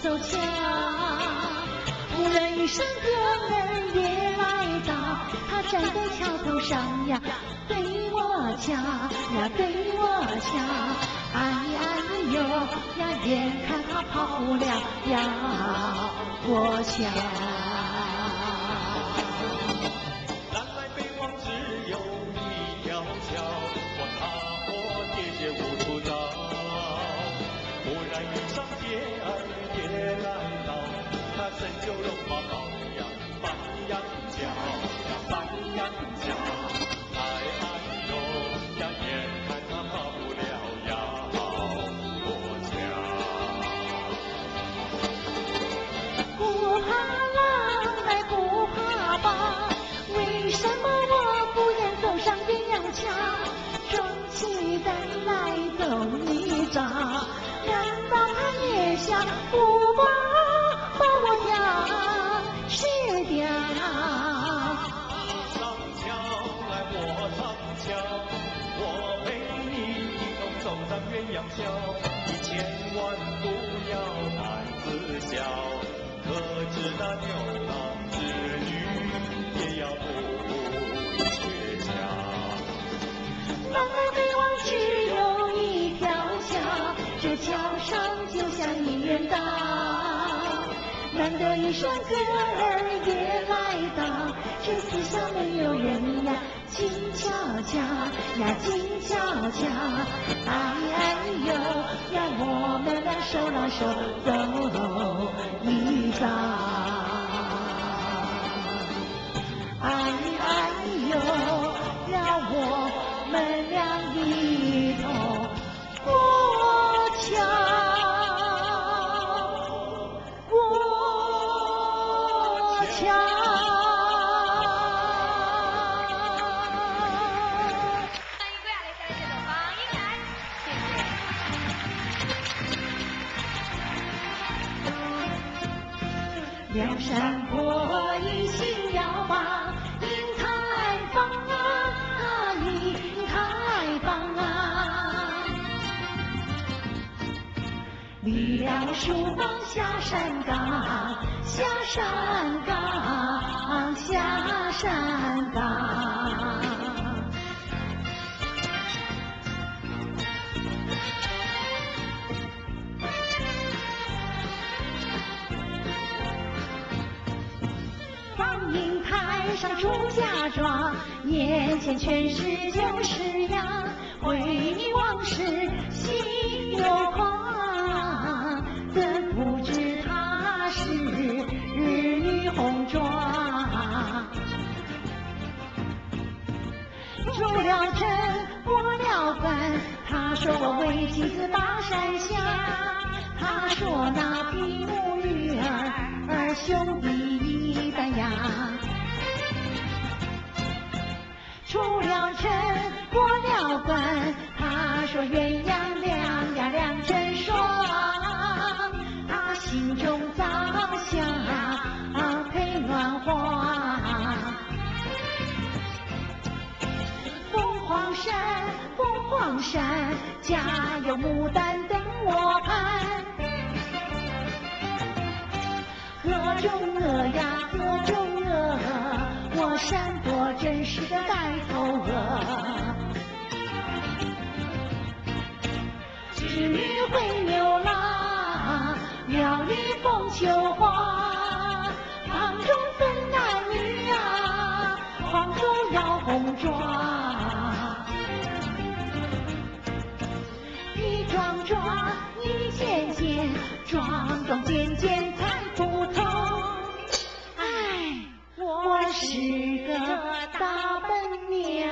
走桥。忽然一声歌儿也来到，他站在桥头上呀，对我瞧呀，对我瞧。哎呦呀，眼看他跑不了呀，过桥。南来北往只有一条桥，我踏破铁鞋无处找。忽然一声姐儿也来到，他伸就龙马放羊放羊叫呀放羊叫。哎呦呀，眼看他跑不了呀过桥。不怕狼来不怕豹，为什么我不愿走上鸳鸯桥？壮起胆来走一遭，难道他也想不把我呀吃掉？上桥来我上桥，我陪你一同走上鸳鸯桥。你千万不要胆子小，可知那牛郎织女也要不鹊桥。南来北往只有一条桥，这桥上就像一人道。难得一声歌儿也来到，这四下没有人呀，静悄悄呀，静悄悄。哎呦呀，我们俩手拉手走一遭。哎呦呀，我们俩一同过桥。梁山伯一心要把银台放啊，银台放啊。离了蜀邦下山岗，下山岗，下山岗。放银台上出嫁妆，眼前全是旧式样，回忆往事心有狂，怎不知她是女红妆。出了阵过了关，他说我为妻子把山下，他说那比母女儿兄弟一般呀。出了阵过了关，他说鸳鸯两呀两成双，他心中早想配鸾花。凤凰山，家有牡丹等我盼。河中鹅呀，河中鹅，我山伯真是个呆头鹅。织女会牛郎，妙语凤求凰，房中分男女啊，皇后要红妆。一桩桩，一件件，桩桩件件才不同。哎，我是个大笨鸟。